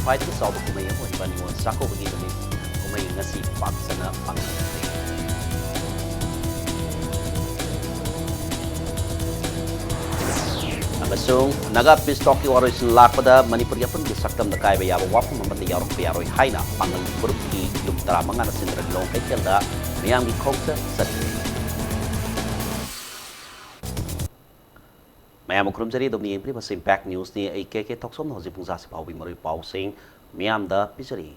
ꯈ꯭ꯋꯥꯏꯗꯒꯤ ꯆꯥꯎꯕ ꯀꯨꯝꯍꯩ ꯑꯃ ꯑꯣꯏꯕ ꯅꯤꯉꯣꯜ ꯆꯥꯛꯀꯧꯕꯒꯤ ꯅꯨꯃꯤꯠ ꯀꯨꯝꯍꯩ ꯉꯁꯤ ꯄꯥꯛ ꯁꯟꯅ ꯄꯥꯡꯊꯣꯛꯈ꯭ꯔꯦ꯫ ꯑꯃꯁꯨꯡ ꯅꯥꯒꯥ ꯄꯤꯁ ꯇꯣꯛꯀꯤ ꯋꯥꯔꯣꯏꯁꯤꯟ ꯂꯥꯛꯄꯗ ꯃꯅꯤꯄꯨꯔꯒꯤ ꯑꯄꯨꯟꯕꯒꯤ ꯁꯛꯇꯝꯗ ꯀꯥꯏꯕ ꯌꯥꯕ ꯋꯥꯐꯝ ꯑꯃꯠꯇ ꯌꯥꯎꯔꯛꯄ ꯌꯥꯔꯣꯏ ꯍꯥꯏꯅ ꯄꯥꯡꯒꯜ ꯐꯨꯔꯨꯞꯀꯤ ꯌꯨꯝ 15ꯅ ꯁꯤꯟꯗꯨꯅ ꯂꯤꯂꯣꯡ ꯀꯩꯊꯦꯜꯗ ꯃꯤꯌꯥꯝꯒꯤ ꯈꯣꯡꯆꯠ ꯆꯠꯈ꯭ꯔꯦ꯫ ꯃꯌꯥꯝ ꯈꯨꯔꯨꯝꯖꯔꯤ ꯑꯗꯣꯝꯅ ꯌꯦꯡꯕꯤꯔꯤꯕꯁꯤ ꯏꯝꯄꯦꯛ ꯅ꯭ꯌꯨꯁꯅꯤ ꯑꯩ ꯀꯦ ꯊꯣꯛꯁꯣꯝꯅ ꯍꯧꯖꯤꯛ ꯄꯨꯡ 6 ꯐꯥꯎꯕꯒꯤ ꯃꯔꯨꯑꯣꯏꯕ ꯄꯥꯎꯁꯤꯡ ꯃꯤꯌꯥꯝꯗ ꯄꯤꯖꯔꯤ꯫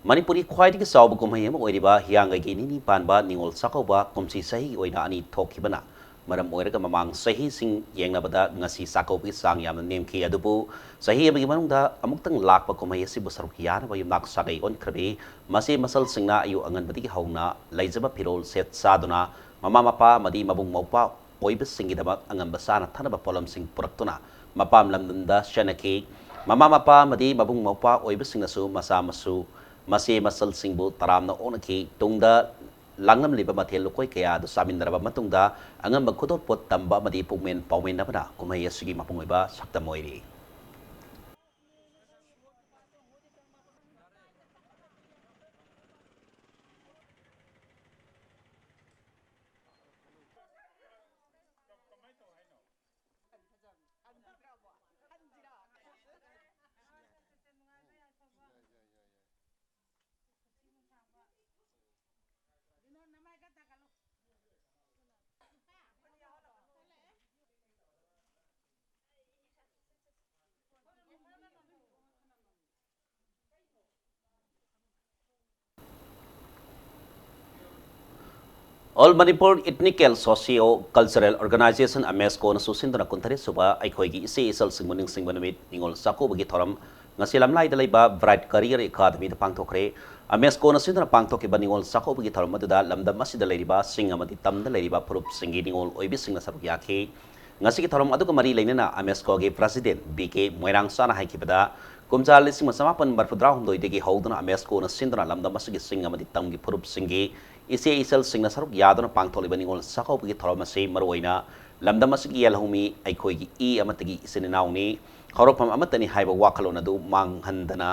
ꯃꯅꯤꯄꯨꯔꯤ ꯈ꯭ꯋꯥꯏꯗꯒꯤ ꯆꯥꯎꯕ ꯀꯨꯝꯍꯩ ꯑꯃ ꯑꯣꯏꯔꯤꯕ ꯍꯤꯌꯥꯡꯒꯩꯒꯤ ꯅꯤꯅꯤ ꯄꯥꯟꯕ ꯅꯤꯉꯣꯜ ꯆꯥꯛꯀꯧꯕ ꯀꯨꯝꯁꯤ ꯆꯍꯤꯒꯤ ꯑꯣꯏꯅ ꯑꯅꯤ ꯊꯣꯛꯈꯤꯕꯅ ꯃꯔꯝ ꯑꯣꯏꯔꯒ ꯃꯃꯥꯡ ꯆꯍꯤꯁꯤꯡ ꯌꯦꯡꯅꯕꯗ ꯉꯁꯤ ꯆꯥꯛꯀꯧꯕꯒꯤ ꯆꯥꯡ ꯌꯥꯝꯅ ꯅꯦꯝꯈꯤ ꯑꯗꯨꯕꯨ ꯆꯍꯤ ꯑꯃꯒꯤ ꯃꯅꯨꯡꯗ ꯑꯃꯨꯛꯇꯪ ꯂꯥꯛꯄ ꯀꯨꯝꯍꯩ ꯑꯁꯤꯕꯨ ꯁꯔꯨꯛ ꯌꯥꯅꯕ ꯌꯨꯝꯅꯥꯛ ꯁꯥꯒꯩ ꯑꯣꯟꯈ꯭ꯔꯕꯤ ꯃꯁꯤ ꯃꯁꯜꯁꯤꯡꯅ ꯑꯌꯨꯛ ꯑꯉꯟꯕꯗꯒꯤ ꯍꯧꯅ ꯂꯩꯖꯕ ꯐꯤꯔꯣꯜ ꯁꯦꯠ ꯆꯥꯗꯨꯅ ꯃꯃꯥ ꯃꯄꯥ ꯑꯃꯗꯤ ꯃꯕꯨꯡ ꯃꯧꯄ꯭ꯋꯥ ꯑꯣꯏꯕꯁꯤꯡꯒꯤꯗꯃꯛ ꯑꯉꯝꯕ ꯆꯥꯅ ꯊꯛꯅꯕ ꯄꯣꯠꯂꯝꯁꯤꯡ ꯄꯨꯔꯛꯇꯨꯅ ꯃꯄꯥꯝ ꯂꯝꯗꯝꯗ ꯆꯠꯅꯈꯤ꯫ ꯃꯃꯥ ꯃꯄꯥ ꯑꯃꯗꯤ ꯃꯕꯨꯡ ꯃꯧꯄ꯭ꯋꯥ ꯑꯣꯏꯕꯁꯤꯡꯅꯁꯨ ꯃꯆꯥ ꯃꯁꯨ ꯃꯆꯦ ꯃꯆꯜꯁꯤꯡꯕꯨ ꯇꯔꯥꯝꯅ ꯑꯣꯛꯅꯈꯤ꯫ ꯇꯨꯡꯗ ꯂꯥꯡꯂꯝꯂꯤꯕ ꯃꯊꯦꯜ ꯂꯨꯀꯣꯏ ꯀꯌꯥ ꯑꯗꯨ ꯆꯥꯃꯤꯟꯅꯔꯕ ꯃꯇꯨꯡꯗ ꯑꯉꯝꯕ ꯈꯨꯗꯣꯜꯄꯣꯠ ꯇꯝꯕ ꯑꯃꯗꯤ ꯄꯨꯛꯃꯦꯟ ꯄꯥꯎꯃꯤꯟꯅꯕꯅ ꯀꯨꯝꯍꯩ ꯑꯁꯤꯒꯤ ꯃꯄꯨꯡ ꯑꯣꯏꯕ ꯁꯛꯇꯝ ꯑꯣꯏꯔꯤ꯫ All Manipur Ethnical Socio-Cultural Organization (AMESCO) na susinduna 23 ꯑꯩꯈꯣꯏꯒꯤ ꯏꯆꯦ ꯏꯆꯜꯁꯤꯡꯕꯨ ꯅꯤꯡꯁꯤꯡꯕ ꯅꯨꯃꯤꯠ ꯅꯤꯉꯣꯜ ꯆꯥꯛꯀꯧꯕꯒꯤ ꯊꯧꯔꯝ ꯉꯁꯤ ꯂꯝꯂꯥꯏꯗ ꯂꯩꯕ ꯕ꯭ꯔꯥꯏꯠ ꯀꯔꯤꯌꯔ ꯑꯦꯀꯥꯗꯃꯤꯗ ꯄꯥꯡꯊꯣꯛꯈ꯭ꯔꯦ꯫ AMESCO na ꯁꯤꯟꯗꯨꯅ ꯄꯥꯡꯊꯣꯛꯈꯤꯕ ꯅꯤꯉꯣꯜ ꯆꯥꯛꯀꯧꯕꯒꯤ ꯊꯧꯔꯝ ꯑꯗꯨꯗ ꯂꯝꯗꯝ ꯑꯁꯤꯗ ꯂꯩꯔꯤꯕ ꯁꯤꯡ ꯑꯃꯗꯤ ꯇꯝꯗ ꯂꯩꯔꯤꯕ ꯐꯨꯔꯨꯞꯁꯤꯡꯒꯤ ꯅꯤꯉꯣꯜ ꯑꯣꯏꯕꯤꯁꯤꯡꯅ ꯁꯔꯨꯛ ꯌꯥꯈꯤ꯫ ꯉꯁꯤꯒꯤ ꯊꯧꯔꯝ ꯑꯗꯨꯒ ꯃꯔꯤ ꯂꯩꯅꯅ AMESCOꯒꯤ ꯄ꯭ꯔꯦꯁꯤꯗꯦꯟꯠ ꯕꯤ.ꯀꯦ. ꯃꯣꯏꯔꯥꯡꯆꯥꯅ ꯍꯥꯏꯈꯤꯕꯗ ꯀꯨꯝꯖꯥ 1932ꯗꯒꯤ ꯍꯧꯗꯨꯅ AMESCOꯅ ꯁꯤꯟꯗꯨꯅ ꯂꯝꯗꯝ ꯑꯁꯤꯒꯤ ꯁꯤꯡ ꯑꯃꯗꯤ ꯇꯝꯒꯤ ꯐꯨꯔꯨꯞꯁꯤꯡꯒꯤ ꯏꯆꯦ ꯏꯆꯜꯁꯤꯡꯅ ꯁꯔꯨꯛ ꯌꯥꯗꯨꯅ ꯄꯥꯡꯊꯣꯛꯂꯤꯕ ꯅꯤꯉꯣꯜ ꯆꯥꯛꯀꯧꯕꯒꯤ ꯊꯧꯔꯝ ꯑꯁꯤ ꯃꯔꯨꯑꯣꯏꯅ ꯂꯝꯗꯝ ꯑꯁꯤꯒꯤ ꯌꯦꯜꯍꯧꯃꯤ ꯑꯩꯈꯣꯏꯒꯤ ꯏ ꯑꯃꯠꯇꯒꯤ ꯏꯆꯤꯟ ꯏꯅꯥꯎꯅꯤ ꯍꯧꯔꯛꯐꯝ ꯑꯃꯠꯇꯅꯤ ꯍꯥꯏꯕ ꯋꯥꯈꯜꯂꯣꯟ ꯑꯗꯨ ꯃꯥꯡꯍꯟꯗꯅ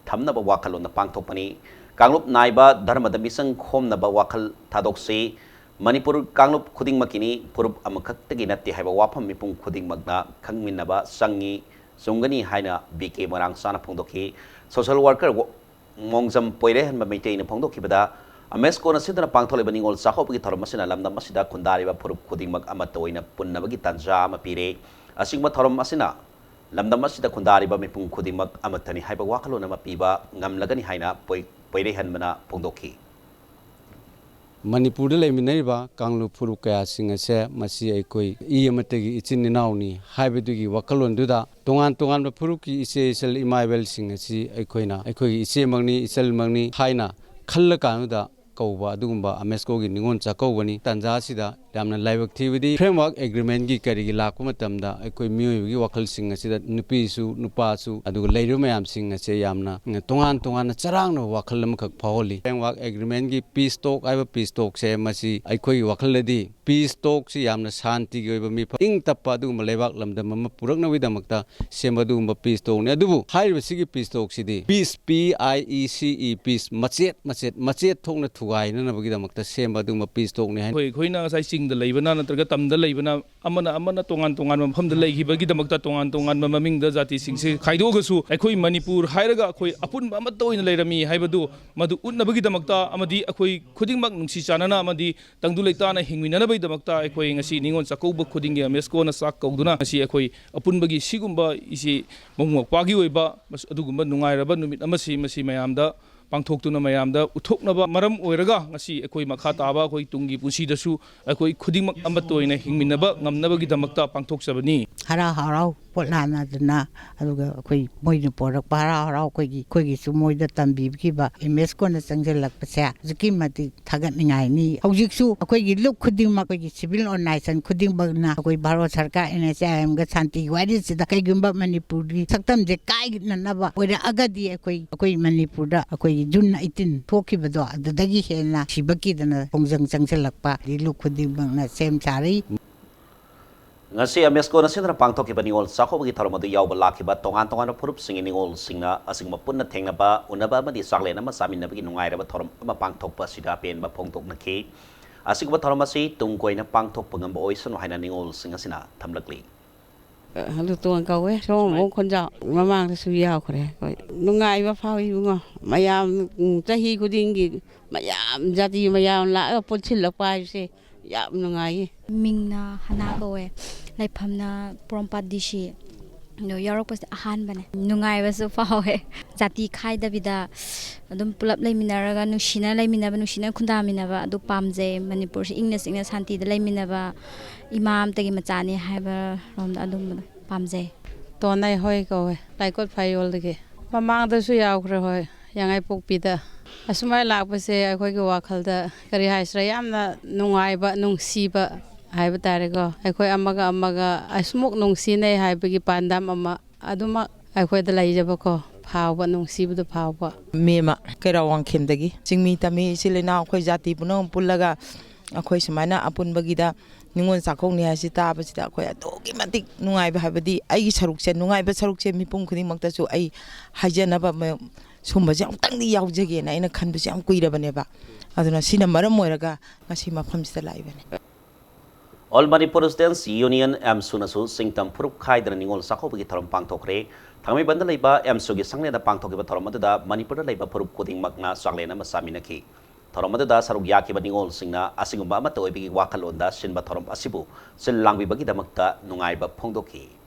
ꯊꯝꯅꯕ ꯋꯥꯈꯜꯂꯣꯟꯗ ꯄꯥꯡꯊꯣꯛꯄꯅꯤ꯫ ꯀꯥꯡꯂꯨꯞ ꯅꯥꯏꯕ ꯙꯔꯃꯗ ꯃꯤꯆꯪ ꯈꯣꯝꯅꯕ ꯋꯥꯈꯜ ꯊꯥꯗꯣꯛꯁꯤ꯫ ꯃꯅꯤꯄꯨꯔ ꯀꯥꯡꯂꯨꯞ ꯈꯨꯗꯤꯡꯃꯛꯀꯤꯅꯤ ꯐꯨꯔꯨꯞ ꯑꯃꯈꯛꯇꯒꯤ ꯅꯠꯇꯦ ꯍꯥꯏꯕ ꯋꯥꯐꯝ ꯃꯤꯄꯨꯝ ꯈꯨꯗꯤꯡꯃꯛꯅ ꯈꯪꯃꯤꯟꯅꯕ ꯆꯪꯉꯤ ꯆꯨꯝꯒꯅꯤ ꯍꯥꯏꯅ ꯕꯤ.ꯀꯦ. ꯃꯣꯏꯔꯥꯡꯆꯥꯅ ꯐꯣꯡꯗꯣꯛꯈꯤ꯫ ꯁꯣꯁꯤꯌꯦꯜ ꯋꯥꯔꯀꯔ ꯃꯣꯡꯖꯝ ꯄꯣꯏꯔꯩꯍꯟꯕ ꯃꯩꯇꯩꯅ ꯐꯣꯡꯗꯣꯛꯈꯤꯕꯗ AMESCOꯅ ꯁꯤꯟꯗꯨꯅ ꯄꯥꯡꯊꯣꯛꯂꯤꯕ ꯅꯤꯉꯣꯜ ꯆꯥꯛꯀꯧꯕꯒꯤ ꯊꯧꯔꯝ ꯑꯁꯤꯅ ꯂꯝꯗꯝ ꯑꯁꯤꯗ ꯈꯨꯟꯗꯥꯔꯤꯕ ꯐꯨꯔꯨꯞ ꯈꯨꯗꯤꯡꯃꯛ ꯑꯃꯠꯇ ꯑꯣꯏꯅ ꯄꯨꯟꯅꯕꯒꯤ ꯇꯥꯟꯖꯥ ꯑꯃ ꯄꯤꯔꯦ꯫ ꯑꯁꯤꯒꯨꯝꯕ ꯊꯧꯔꯝ ꯑꯁꯤꯅ ꯂꯝꯗꯝ ꯑꯁꯤꯗ ꯈꯨꯟꯗꯥꯔꯤꯕ ꯃꯤꯄꯨꯝ ꯈꯨꯗꯤꯡꯃꯛ ꯑꯃꯠꯇꯅꯤ ꯍꯥꯏꯕ ꯋꯥꯈꯜꯂꯣꯟ ꯑꯃ ꯄꯤꯕ ꯉꯝꯂꯒꯅꯤ ꯍꯥꯏꯅ ꯄꯣꯏꯔꯩꯍꯟꯕꯅ ꯐꯣꯡꯗꯣꯛꯈꯤ꯫ ꯃꯅꯤꯄꯨꯔꯗ ꯂꯩꯃꯤꯟꯅꯔꯤꯕ ꯀꯥꯡꯂꯨꯞ ꯐꯨꯔꯨꯞ ꯀꯌꯥꯁꯤꯡ ꯑꯁꯦ ꯃꯁꯤ ꯑꯩꯈꯣꯏ ꯏ ꯑꯃꯠꯇꯒꯤ ꯏꯆꯤꯟ ꯏꯅꯥꯎꯅꯤ ꯍꯥꯏꯕꯗꯨꯒꯤ ꯋꯥꯈꯜꯂꯣꯟꯗꯨꯗ ꯇꯣꯉꯥꯟ ꯇꯣꯉꯥꯟꯕ ꯐꯨꯔꯨꯞꯀꯤ ꯏꯆꯦ ꯏꯆꯜ ꯏꯃꯥ ꯏꯕꯦꯜꯁꯤꯡ ꯑꯁꯤ ꯑꯩꯈꯣꯏꯒꯤ ꯏꯆꯦꯃꯛꯅꯤ ꯏꯆꯜꯃꯛꯅꯤ ꯍꯥꯏꯅ ꯈꯜꯂꯀꯥꯟꯗꯨꯗ ꯀꯧꯕ ꯑꯗꯨꯒꯨꯝꯕ AMESCOꯒꯤ ꯅꯤꯉꯣꯜ ꯆꯥꯛꯀꯧꯕꯅꯤ꯫ ꯇꯥꯟꯖꯥ ꯑꯁꯤꯗ ꯌꯥꯝꯅ ꯂꯥꯏꯕꯛ ꯊꯤꯕꯗꯤ ꯐ꯭ꯔꯦꯝꯋꯥꯔꯛ ꯑꯦꯒ꯭ꯔꯤꯃꯦꯟꯒꯤ ꯀꯔꯤꯒꯤ ꯂꯥꯛꯄ ꯃꯇꯝꯗ ꯑꯩꯈꯣꯏ ꯃꯤꯑꯣꯏꯕꯒꯤ ꯋꯥꯈꯜꯁꯤꯡ ꯑꯁꯤꯗ ꯅꯨꯄꯤꯁꯨ ꯅꯨꯄꯥꯁꯨ ꯑꯗꯨꯒ ꯂꯩꯔꯤꯕ ꯃꯌꯥꯝꯁꯤꯡ ꯑꯁꯦ ꯌꯥꯝꯅ ꯇꯣꯉꯥꯟ ꯇꯣꯉꯥꯟꯅ ꯆꯔꯥꯡꯅꯕ ꯋꯥꯈꯜ ꯑꯃꯈꯛ ꯐꯥꯎꯍꯜꯂꯤ꯫ ꯐ꯭ꯔꯦꯝꯋꯥꯔꯛ ꯑꯦꯒ꯭ꯔꯤꯃꯦꯟꯒꯤ ꯄꯤꯁ ꯇꯣꯛ ꯍꯥꯏꯕ ꯄꯤꯁ ꯇꯣꯛꯁꯦ ꯃꯁꯤ ꯑꯩꯈꯣꯏꯒꯤ ꯋꯥꯈꯜꯗꯗꯤ ꯄꯤꯁ ꯇꯣꯛꯁꯤ ꯌꯥꯝꯅ ꯁꯥꯟꯇꯤꯒꯤ ꯑꯣꯏꯕ ꯃꯤꯐꯝ ꯏꯪ ꯇꯞꯄ ꯑꯗꯨꯒꯨꯝꯕ ꯂꯩꯕꯥꯛ ꯂꯝꯗꯝ ꯑꯃ ꯄꯨꯔꯛꯅꯕꯒꯤꯗꯃꯛꯇ ꯁꯦꯝꯕ ꯑꯗꯨꯒꯨꯝꯕ ꯄꯤꯁ ꯇꯣꯛꯅꯤ꯫ ꯑꯗꯨꯕꯨ ꯍꯥꯏꯔꯤꯕꯁꯤꯒꯤ ꯄꯤꯁ ꯇꯣꯛꯁꯤꯗꯤ ꯄꯤꯁ PIECE ꯄꯤꯁ ꯃꯆꯦꯠ ꯊꯣꯛꯅ ꯊꯨꯒꯥꯏꯅꯅꯕꯒꯤꯗꯃꯛꯇ ꯁꯦꯝꯕ ꯑꯗꯨꯒꯨꯝꯕ ꯄꯤꯁ ꯇꯣꯛꯅꯤ ꯍꯥꯏ꯫ ꯑꯩꯈꯣꯏꯅ ꯉꯁꯥꯏ ꯆꯤꯡꯗ ꯂꯩꯕꯅ ꯅꯠꯇ꯭ꯔꯒ ꯇꯝꯗ ꯂꯩꯕꯅ ꯑꯃꯅ ꯇꯣꯉꯥꯟ ꯇꯣꯉꯥꯟꯕ ꯃꯐꯝꯗ ꯂꯩꯈꯤꯕꯒꯤꯗꯃꯛꯇ ꯇꯣꯉꯥꯟ ꯇꯣꯉꯥꯟꯕ ꯃꯃꯤꯡꯗ ꯖꯥꯇꯤꯁꯤꯡꯁꯦ ꯈꯥꯏꯗꯣꯛꯑꯒꯁꯨ ꯑꯩꯈꯣꯏ ꯃꯅꯤꯄꯨꯔ ꯍꯥꯏꯔꯒ ꯑꯩꯈꯣꯏ ꯑꯄꯨꯟꯕ ꯑꯃꯠꯇ ꯑꯣꯏꯅ ꯂꯩꯔꯝꯃꯤ ꯍꯥꯏꯕꯗꯨ ꯃꯗꯨ ꯎꯠꯅꯕꯒꯤꯗꯃꯛꯇ ꯑꯃꯗꯤ ꯑꯩꯈꯣꯏ ꯈꯨꯗꯤꯡꯃꯛ ꯅꯨꯡꯁꯤ ꯆꯥꯟꯅꯅ ꯑꯃꯗꯤ ꯇꯪꯗꯨ ꯂꯩꯇꯥꯅ ꯍꯤꯡꯃꯤꯟꯅꯅꯕꯒꯤꯗꯃꯛꯇ ꯑꯩꯈꯣꯏ ꯉꯁꯤ ꯅꯤꯉꯣꯜ ꯆꯥꯛꯀꯧꯕ ꯈꯨꯗꯤꯡꯒꯤ AMESCOꯅ ꯆꯥꯛ ꯀꯧꯗꯨꯅ ꯉꯁꯤ ꯑꯩꯈꯣꯏ ꯑꯄꯨꯟꯕꯒꯤ ꯁꯤꯒꯨꯝꯕ ꯏꯆꯦ ꯃꯕꯨꯡ ꯃꯧꯄ꯭ꯋꯥꯒꯤ ꯑꯣꯏꯕ ꯑꯗꯨꯒꯨꯝꯕ ꯅꯨꯡꯉꯥꯏꯔꯕ ꯅꯨꯃꯤꯠ ꯑꯃꯁꯤ ꯃꯁꯤ ꯃꯌꯥꯝꯗ ꯄꯥꯡꯊꯣꯛꯇꯨꯅ ꯃꯌꯥꯝꯗ ꯎꯠꯊꯣꯛꯅꯕ ꯃꯔꯝ ꯑꯣꯏꯔꯒ ꯉꯁꯤ ꯑꯩꯈꯣꯏ ꯃꯈꯥ ꯇꯥꯕ ꯑꯩꯈꯣꯏ ꯇꯨꯡꯒꯤ ꯄꯨꯟꯁꯤꯗꯁꯨ ꯑꯩꯈꯣꯏ ꯈꯨꯗꯤꯡꯃꯛ ꯑꯃꯠꯇ ꯑꯣꯏꯅ ꯍꯤꯡꯃꯤꯟꯅꯕ ꯉꯝꯅꯕꯒꯤꯗꯃꯛꯇ ꯄꯥꯡꯊꯣꯛꯆꯕꯅꯤ꯫ ꯍꯔꯥꯎ ꯄꯣꯠꯂꯥꯟꯅꯗꯨꯅ ꯑꯗꯨꯒ ꯑꯩꯈꯣꯏ ꯃꯣꯏꯅ ꯄꯣꯔꯛꯄ ꯍꯔꯥꯎ ꯑꯩꯈꯣꯏꯒꯤꯁꯨ ꯃꯣꯏꯗ ꯇꯝꯕꯤꯈꯤꯕ AMESCOꯅ ꯆꯪꯁꯤꯜꯂꯛꯄꯁꯦ ꯑꯗꯨꯛꯀꯤ ꯃꯇꯤꯛ ꯊꯥꯒꯠꯅꯤꯡꯉꯥꯏꯅꯤ꯫ ꯍꯧꯖꯤꯛꯁꯨ ꯑꯩꯈꯣꯏꯒꯤ ꯂꯨꯞ ꯈꯨꯗꯤꯡꯃꯛ ꯑꯩꯈꯣꯏꯒꯤ ꯁꯤꯚꯤꯜ ꯑꯣꯔꯒꯅꯥꯏꯖꯦꯁꯟ ꯈꯨꯗꯤꯡꯃꯛꯅ ꯑꯩꯈꯣꯏ ꯚꯥꯔꯠ ꯁꯔꯀꯥꯔ NHIMꯒ ꯁꯥꯟꯇꯤꯒꯤ ꯋꯥꯔꯤꯁꯤꯗ ꯀꯩꯒꯨꯝꯕ ꯃꯅꯤꯄꯨꯔꯒꯤ ꯁꯛꯇꯝꯁꯦ ꯀꯥꯏꯅꯅꯕ ꯑꯣꯏꯔꯛꯑꯒꯗꯤ ꯑꯩꯈꯣই ꯃꯅꯤꯄꯨꯔꯗ ꯑꯩꯈꯣꯏꯒꯤ ꯖꯨꯟ 18 ꯊꯣꯛꯈꯤꯕꯗꯣ ꯑꯗꯨꯗꯒꯤ ꯍꯦꯟꯅ ꯁꯤꯕ ꯀꯤꯗꯅ ꯈꯣꯡꯖꯪ ꯆꯪꯁꯤꯜꯂꯛꯄ ꯂꯨꯞ ꯈꯨꯗꯤꯡꯃꯛꯅ ꯁꯦꯝ ꯁꯥꯔꯤ꯫ ngasi amesko na sinra pangtok ki baningol sakho bagi tharom adu yaw bala ki ba tongan tongan purup singin ningol singna asing mapun na thengna ba unaba ma di sakle na ma samin na bagi nungai ra ba tharom ma pangtok pa sida pen ba phongtok na ki asing ba tharom asi tungkoi na pangtok pangam ba oisan haina ningol singa sina thamlakli halu tuang kau so mo kon ja mamang su yaw khre nungai ba phau hi ngo mayam chahi khuding gi mayam jati mayam la ponchil la pai se yam nungai mingna hana kowe laifamna prompat dishi no yarok pas ahan bane nungai ba su phau jati khai da bida adum pulap laiminaraga nushina laiminaba nushina khundaminaba adu pamje manipur se ingna singna santi da laiminaba imam tagi machani haiba rom da adum pamje to nai hoi ko laikot phaiol de mamang da su yaw khre hoi yangai pokpi da asumai lakpa se akhoi ge wakhal da kari haisra yamna nungai ba nungsi ba haiba tare ko akhoi amaga asmuk nungsi nei haiba gi pandam ama aduma akhoi da laijaba ko phawba nungsi bu da phawba mema kerawang khemdagi chingmi tami silena akhoi jati punong pullaga akhoi sumana apun bagida ningon sakong ni hasi ta ba sida akhoi atogi matik nungai ba habadi ai saruk se nungai ba saruk se mipung khuni makta su ai hajana ba sumba jam tang di yaw jege na ina khan ba jam kuira bane ba aduna sina maram moiraga ngasi mafam sida lai bane All Manipur Students Union Sunasu Singtam Purup Khaidra Ningol Sakho bagi tharom pangtokre thangmi banda leiba Sugi sangle da pangtok ba tharom da Manipur leiba purup koding makna sangle na masami naki tharom da sarug yaki ba ningol singna asingumba ma toy bigi wakalon da sin ba tharom asibu sin langbi bagi damakta nungai ba phongdoki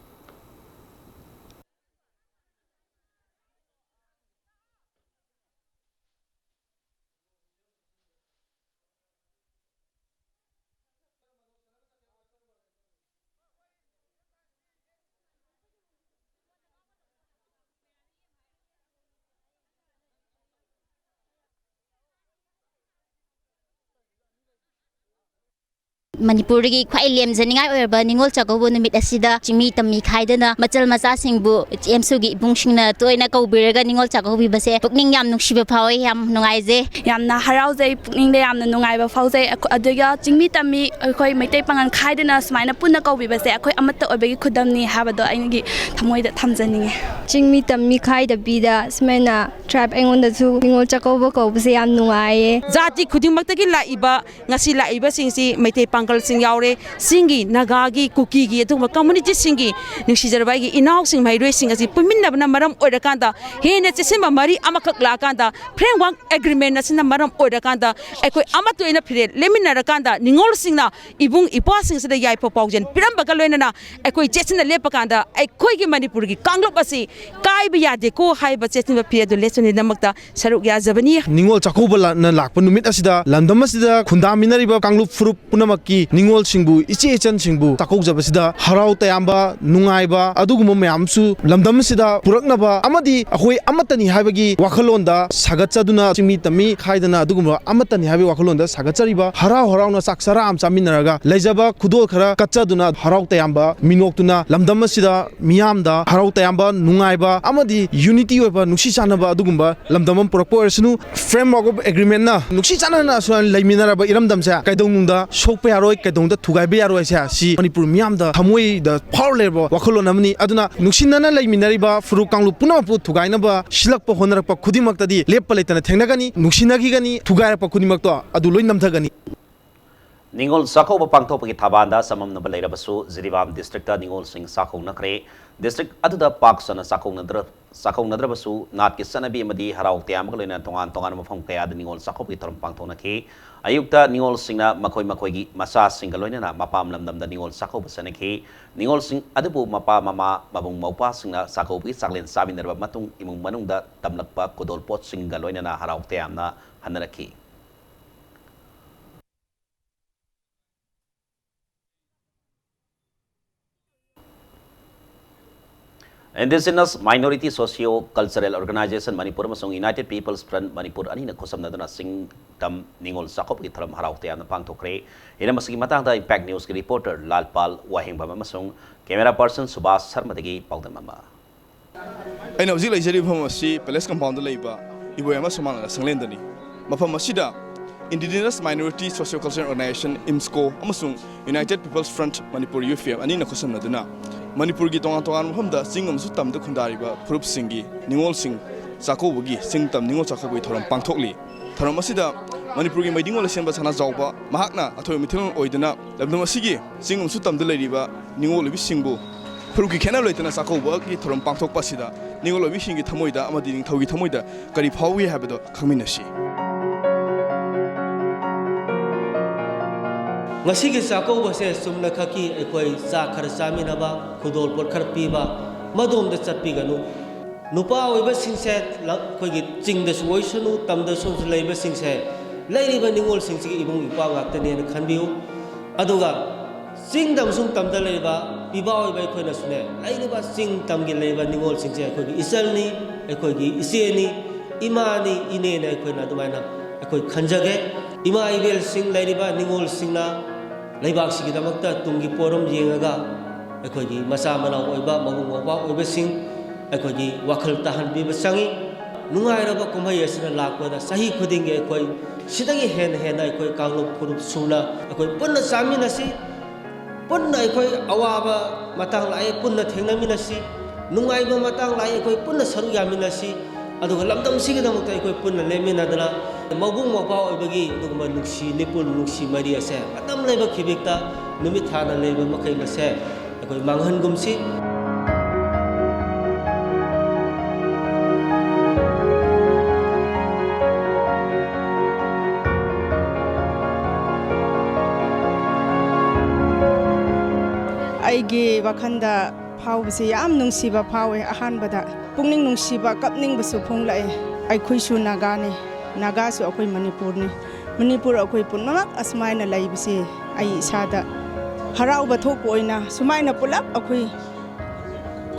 Manipuri khwai lemjaningai oirba ningol chakau numit asida chimi tammi khaidana machal macha singbu emsu gi ibungsingna toina kaubiraga ningol chakau bi base pukning yam nungsiba phawai yam nungai je yamna haraujai pukning de yamna nungai ba phawjai aduga chingmi tammi akhoi maitai pangan khaidana smaina punna kaubi base akhoi amata oibagi khudamni habado aingi thamoida thamjaninge chingmi tammi khaida bida smaina tribe engonda su ningol chakau ba kaubse yam nungai jati khuding makta gi laiba ngasi laiba singsi maitai pangkal sing yaure singi nagagi kuki gi atuma community singi ningsi jarbai gi inaw sing mairoi sing asi puminna bana maram oirakanda hena chesemba mari amakak la kanda framework agreement na sinna maram oirakanda ekoi amato ina phire lemina rakanda ningol singna ibung ipa sing sida yai pho paujen piramba kaloina na ekoi chesina lepakanda ekoi gi manipur gi kanglop asi kai bi yade ko hai ba chesina phire do lesson namakta saruk ya jabani ningol chakobala na lakpa numit asida landam asida khundaminari ba kanglup furup punamakki ningol singbu iche echan singbu takok jabasida harau tayamba nungaiba adugum mayamsu lamdam sida puraknaba amadi akhoi amatani haibagi wakhalonda sagatchaduna chimi tami khaidana adugum amatani habi wakhalonda sagachariba harau harauna saksara am chaminaraga leijaba khudol khara kachaduna harau tayamba minoktuna lamdam sida miyamda harau tayamba nungaiba amadi unity oiba nuksi chanaba adugumba lamdam purakpo ersunu framework of agreement na nuksi chanana so laiminaraba iramdamsa kaidongnungda sokpe yaroi kaidongda thugaibe yaroi sa si manipur miyamda thamoi da powerlebo wakhalon amni aduna nuksinana laiminariba furu kanglu punapu thugainaba silakpa honarakpa khudimaktadi leppa leitana thengnagani nuksinagi gani thugairapa khudimakto adu loi namthagani Ningol Sakho ba pangtok pagi thabanda samam na balai rabasu Ziribam district ta Ningol Sing Sakho nakre district aduda paksana Sakho nadra basu nat ki sanabi amadi harau tiam kalena tongan mafam kaya da Ningol Sakho pagi taram pangtok nakhe ayukta Ningol Sing na makoi gi masa singaloina na mapam lamdam da Ningol Sakho basanakhe Ningol Sing adubu mapa mama mabung maupa sing na Sakho pagi saklen sabin darba matung imung manung da tamlakpa kodol pot singaloina na harau tiam na hananakhe Indigenous Minority Socio-Cultural Organization Manipur masong United People's Front Manipur ani na kusam na dana sing tam ningol sakop ki tharam haraw te na pangtokre ina masigi matang da Impact News ki reporter Lalpal Wahing bama masong camera person Subhas Sharma dagi pawdan mama aina hojik lai jari pham asi palace compound leiba ibo ama samana sanglendani mafam asida Indigenous Minority Social Cultural Organization IMSCO amasung United People's Front Manipur UFM ani na khusam Manipur gi tongan mafamda singam su tamda khundariba furup singi ningol sing sakobugi singtam ningol sakobugi thoram pangthokli thoram asida Manipur gi maidingol senba sana jawba mahakna athoi mithilon oidana labdam asigi singam su tamda leiriba ningol bi singbu furup gi khena loitana sakobu gi thoram pangthok pasida ningol bi singi thamoida amadi ning thogi thamoida kari phawi habado khangminasi ngasi sakau base sumna khaki ekoi sa khar saminaba khudol por khar piba madom de chatpi ganu nupa oiba singse khoi gi chingda suoisunu tamda sum leiba singse leiriba ningol singsi ibung ipa ngakta ne khanbiu aduga singdam sum tamda leiba piba oiba khoi na sune leiriba sing tamgi leiba ningol singse khoi gi isalni ekoi gi iseni imani ine na khoi na dumaina ekoi khanjage ima ibel sing leiriba ningol singna leibak sigidamakta tungi porom yengaga ekhoji masa mana oiba mabung oba oibasing ekhoji wakhal tahan bi basangi nungai raba kumhai asina lakpada sahi khuding ekhoi sidagi hen ekhoi kanglup purup suna ekhoi punna saminasi punna ekhoi awaba matang lai punna thengnaminasi nungai ba matang lai ekhoi punna saru yaminasi aduga lamdam sigidamakta ekhoi punna leminadana mabung mapa oibagi dugma nuksi nipul nuksi mari ase atam leba khibikta numit thana leba makai mase ekoi manghan gumsi aigi wakhanda phawbse yam nungsiba phawe ahanbada pungning nungsiba kapning basu phonglai ai khuisu nagane naga su akoi manipur ni manipur akoi punmak asmaina laibise ai isada harau ba thok oina sumaina pulap akoi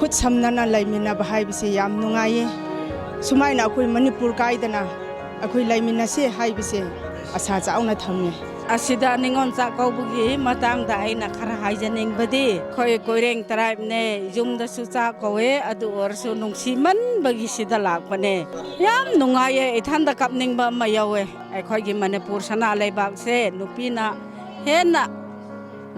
khut samnana laimina bahaibise yam nungaye sumaina akoi manipur kaidana akoi laimina se haibise asa chauna thamne asida ningon cha kaubugi matang da aina khara haijaning badi khoi koireng tribe ne jumda su cha kowe adu orsu nungsiman bagi sida lakpane yam nungaye ithanda kapning ba mayawe ai khoi gi manipur sana leibak se nupina hena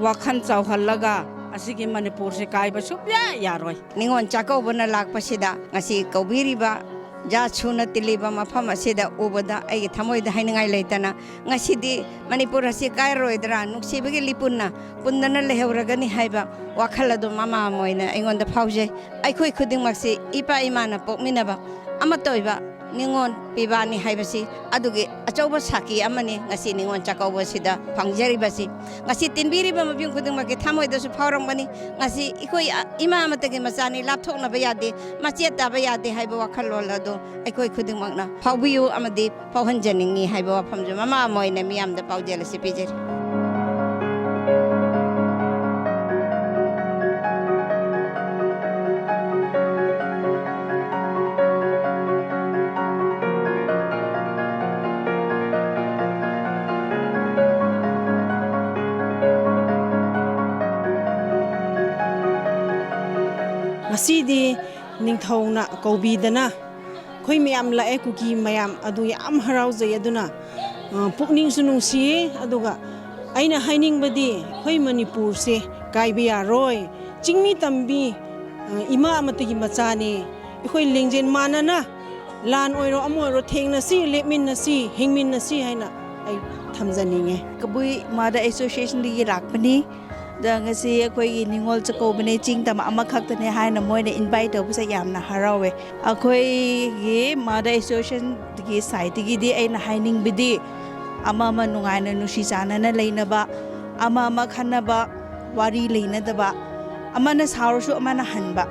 wakhan chawhallaga asigi manipur se kaiba supya yaroi ningon cha kaubana lakpasida ngasi kaubiriba ja chuna tiliba mafam asida ubada ai thamoida haingai leitana ngasidi manipur asi kairoidra nuksibagi lipunna pundana lehuragani haiba wakhaladu mama moina aingonda phause aikhoi khuding maksi ipa imana pokminaba amatoiba ningon pibani haibasi adugi achauba saki amani ngasi ningon chakauba sida phangjari ngasi tinbiriba mabing khuding makki thamoida su phaurangbani ngasi ikoi ima amatagi machani lapthokna bayade macheta bayade haiba wakhalol adu aikoi khuding makna phaubiyu amadi phauhanjaningi haiba wafamju mama moina miyamda paujelasi pijeri ngasidi ningthona kaubidana khoi mayam lae kuki mayam adu yam haraujai aduna pukning sunungsi aduga aina haining badi khoi manipur se kaibiya roi chingmi tambi ima amatagi machani khoi lengjen manana lan oiro amoiro thengna si lepmin na si hingmin na si haina ai thamjaninge kabui mada association di rakpani ngasi akhoi ningol chakobane chingtama amakhakta haina moina invite tawbsa yamna harawe akhoi gi mada association gi site gi di aina haining bidi ama nungaina nusi chanana leinaba ama khanaba wari leinadaba amana saursu amana hanba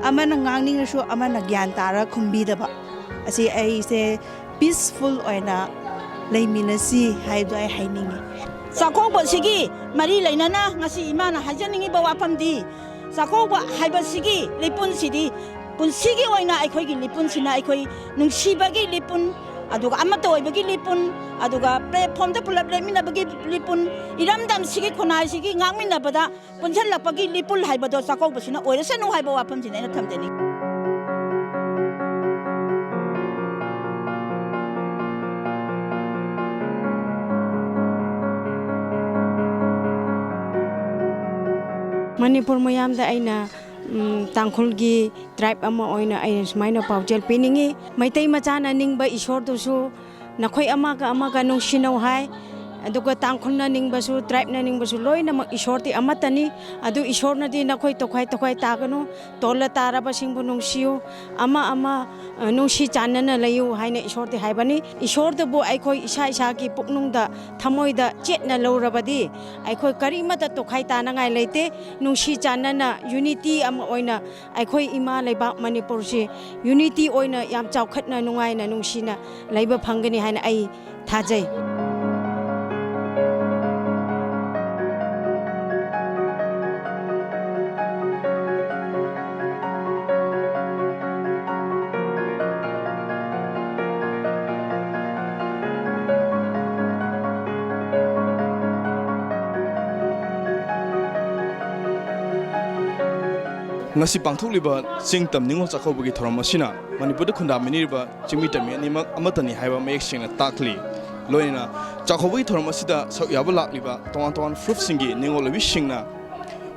amana ngangningrsu amana gyan tara khumbidaba asi ai se peaceful oina leiminasi haidu ai hainingi sakongba sigi mari lainana ngasi imana hajaningi ba wafamdi sakongba haiba sigi lipun sidi pun sigi oina aikoi gi lipun sina aikoi nungsibagi lipun aduga amato oibagi lipun aduga platform da pulap lemina bagi lipun iramdam sigi khonai sigi ngangmina bada punjal lapagi lipul haiba do sakongba sina oirasa nu haiba wafam sina ina thamjani Manipur mayamda aina tangkhulgi tribe ama oina aina sumaina paujel piningi maitai machana ningba ishor dosu nakhoi amaga nungsinau hai aduga tangkhulna ningbasu tribe na ningbasu loina mak ishorti amatani adu ishorna di nakhoi tokhai taganu tola taraba singbu nungsiu ama nungsi chanana layu haina ishorti haibani ishorda bu aikhoi isa ki puknungda thamoida chetna lorabadi aikhoi karimata tokhai tanangai leite nungsi chanana unity ama oina aikhoi ima leba Manipur si unity oina yam chaukhatna nungaina nungsina laiba phangani haina ai thajai ngasi pangthokliba singtam ningol chakobagi thoram asina Manipur da khunda miniriba chimi tami animak amatani haiba mayek singna takli loina chakobagi thoram asida sakyaba lakliba tongan fruit singi ningol labi singna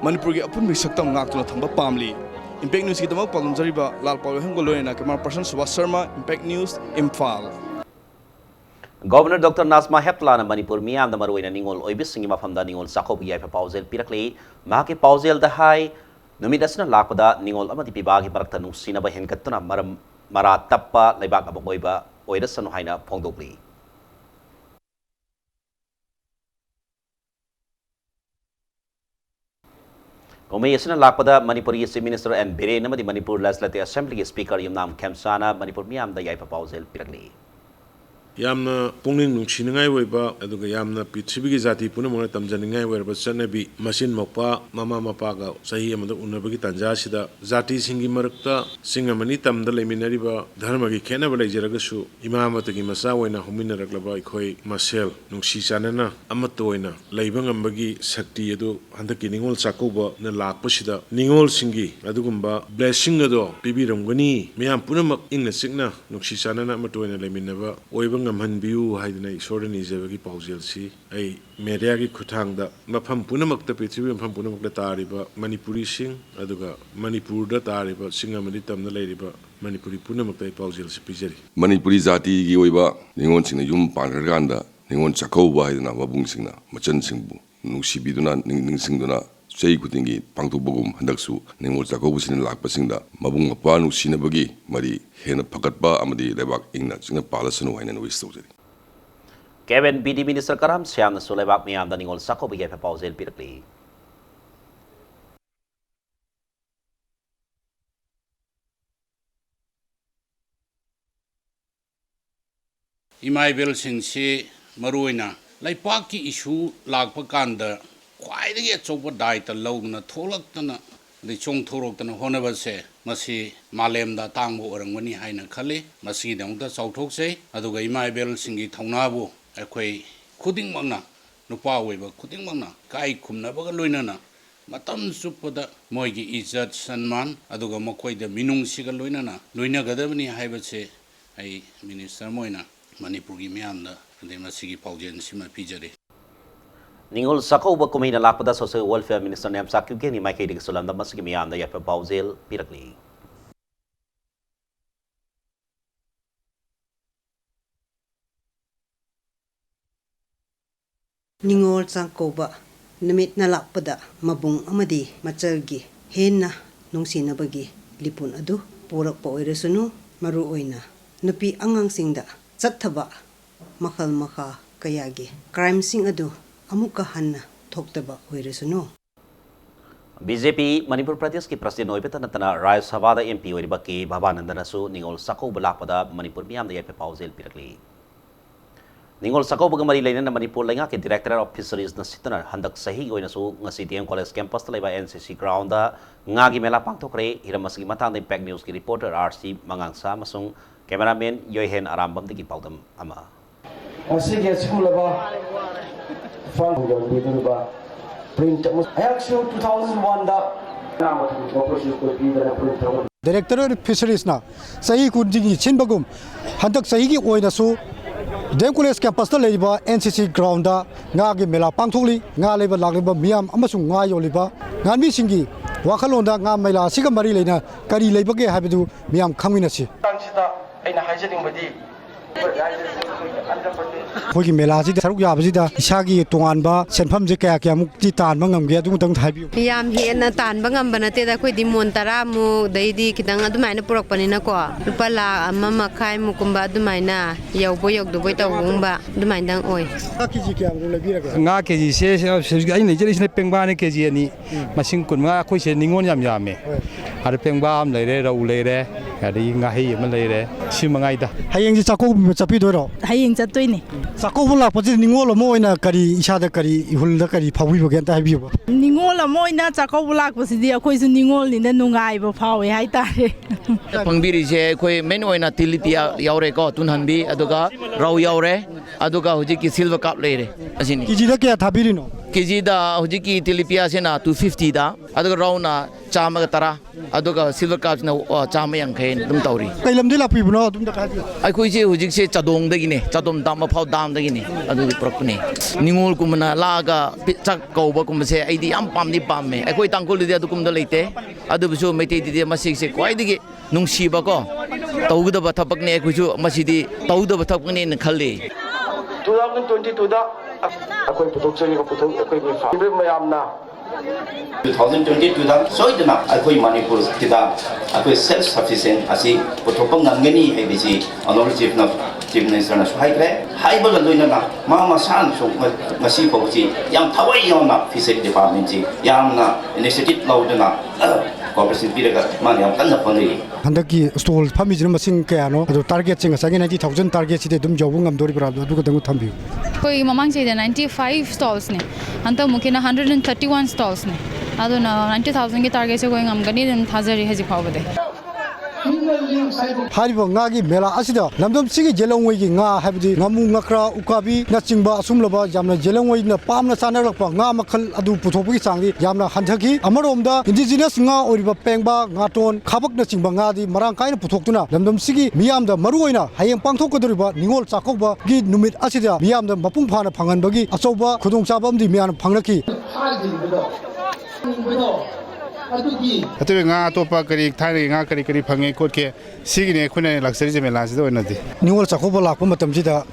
Manipur gi apun bisaktam ngaktuna thamba pamli Impact News ki tamak palum jariba lal pawl hangol loina camera person Subhash Sharma Impact News Imphal Governor Dr. Nasma Hepla na Manipur miyam da maruina ningol oibis singi mafamda ningol sakobagi ay pausel pirakli mahaki pausel da hai Numit asna lakpada ningol amati pibagi barakta nungsina ba henkatuna mara tappa laibak abakoiba oirasanu haina phongdokli Komai asna lakpada Manipuri Chief Minister and Bere namadi Manipur Legislative Assembly Speaker Yumnam Kemsana Manipur miyam da yai pausel pirakli Yamna pungning nungsiningai weba aduga yamna prithibigi jati punamona tamjaningai werba chanabi machine mokpa mama mapa ga sahi amada unabagi tanja sida jati singi marakta singamani tamda leminariba dharmagi khenaba leijaragashu imamatagi masa oina huminaraklaba ikhoi masel nungsi chanana amato oina leiba ngambagi shakti adu handaki ningol chakoba na lakpa sida ningol singi adugumba blessing ado pibiramgani miyam punamak ingna sikna nungsi chanana amato oina leminaba oiba ngam haidina isora nijabagi pausel si ai media gi khuthangda mafam punamakta prithvi mafam punamakta tariba Manipuri sing aduga Manipur da tariba singamani tamna leiriba Manipuri punamakta pausel si pijari Manipuri jati gi oiba ningon singna yum pangraganda ningon chakauba haidina mabung singna machan singbu nungsibiduna ningsingduna sei kutingi pangtubogum handaksu ningol chakaubu sin lakpasingda mabung mapa nungsinabagi mari hena pakatba amadi lebak ingna singna palasanu haina nois tawjari Kevin BD Minister Karam Syam na sulebak miyam da ningol sakobagi ay pausel pirakli Imaibel singsi maruina laipaki issue lakpa kanda khwaidagi achoba daita lawna tholaktana lichong thoroktana honabase masi malemda tangbo orangwani haina khali masi damda chauthokse aduga imaibel singi thaunabu akhoi khuding mangna nupa weba khuding mangna kai khumnabaga loinana matam supada moigi izzat sanman aduga makoida minung siga loinana loinagadabani haibase ai minister moina Manipur gi miyamda ade masigi paujen sima pijare Ningol sakauba kumina lakpada Social Welfare Minister Nam Sakibge ni maikay dig sulam da masigi miyam da yai pausel pirakli Ningol sakauba namit na lakpada mabung amadi machalgi henna nungsinabagi lipun adu purak pa oirasunu maru oina nupi angang singda Chathaba makal maka kayagi crime sing adu amuka hanna thoktaba oirasunu BJP Manipur Pradesh ki President oibeta natana Rajya Sabha da MP oiriba ki Bhabanandana su ningol sakauba lakpada Manipur miyam da yai pausel pirakli Ningol sakauba mari lainana Manipur lenga ki Director of Fisheries na sitana handak sahi oina su ngasi DM College campus ta laiba NCC ground da ngagi mela pangthokre hiramasgi matang da Impact News ki reporter RC Mangangsa masung Cameraman Yohen Arambam di Paudam Ama. Sige school ba fund yung dito ba print mo actually 2001 da Director of Fisheries na sahi kunjingi chinbagum handak sahi gi oina su Dem College campus da leiba NCC ground da nga gi mela pangtholi nga leiba lagliba miam amasung nga yoliba nganmi singi wakhalonda nga mela siga mari leina kari leiba ge habdu miam khaminasi tangchida aina haijaning badi Hogi mela ji saruk ya bji da isagi tonganba senpham je kaya kya mukti tan bangam ge adu tang thaibiu Yam hena tan bangam banate da koi di montara mu daidi kidang adu maina purak panina ko rupala amma makai mukumba adu maina yau boyok du boy ta wumba adu maindang oi kiji kya mu lebira ga nga keji se ai nei jeri sne pengba ne keji ani masing kun nga khoi se ningon yam yame ar pengba am leire rau leire adi nga hi am leire simangai da hayeng ji chako chapi do ro hayeng chatoi ni chako bula pati ningol mo ina kari isa da kari ihul da kari phawi bo gen ta habiu ba ningol mo ina chako bulak pasidi akoi su ningol ni na nungai bo phawe hai tare pangbiri je koi men oina tilitia yaure ko tunhanbi aduga rau yaure aduga hoji ki silver cup leire asini kiji da kya thabiri no kiji da hoji ki tilipia se na 250 da aduga rau na chama ga tara aduga silver cup na chama yang khain dum tauri kailam de la pi bno dum da ka ai koi je hoji se chadong da gine chadom dam ma phau dam da gine adu prokne ningol kumna laga chak ko ba kum se ai di am pam ni pam me ai koi tangkol de adu kum da leite adu bu mete di masik se kwai dige nungsi ba ko tawda ba thapak ne ku ju masidi tawda ba thapak ne khalle 2022 da akoi putok chali ko putok akoi bi fa ibe mayam na 2022 da soidna akoi Manipur kida akoi self sufficient asi puthopang ngangeni hebisi honor chief minister na suhaikre haiba ga loina na ma san so masi pokchi yam thawai yona fishery department ji yamna initiative lawdna corporation piraga man yam kanna phonei handaki stall phamijin masing kaya no adu target ching asagi 90000 target side dum jobung ngam dori bra adu ka dangu thambi koi mamang chide 95 stalls ne anta mukina 131 stalls ne adu na 90000 ki target se going am gani dem thazari haji phawde haribo nga gi mela asida lamdom sigi jelongwei gi nga habdi ngamu ngakra ukabi na chingba asumlaba jamna jelongwei na pamna sanarakpa nga makhal adu puthopgi changdi jamna hanthaki amaromda indigenous nga oriba pengba ngaton khabak na chingba nga di marang kaina puthoktuna lamdom sigi miyamda maruoina hayeng pangthokkodoriba ningol chakokba gi numit asida miyamda mapung phana phanganbagi achoba khudongchabam di miyan phangnaki अतः nga topa kari thai nga kari kari phange kot ke sigine khune luxury je mela sido onadi ningol chakhoba lakpa matam jida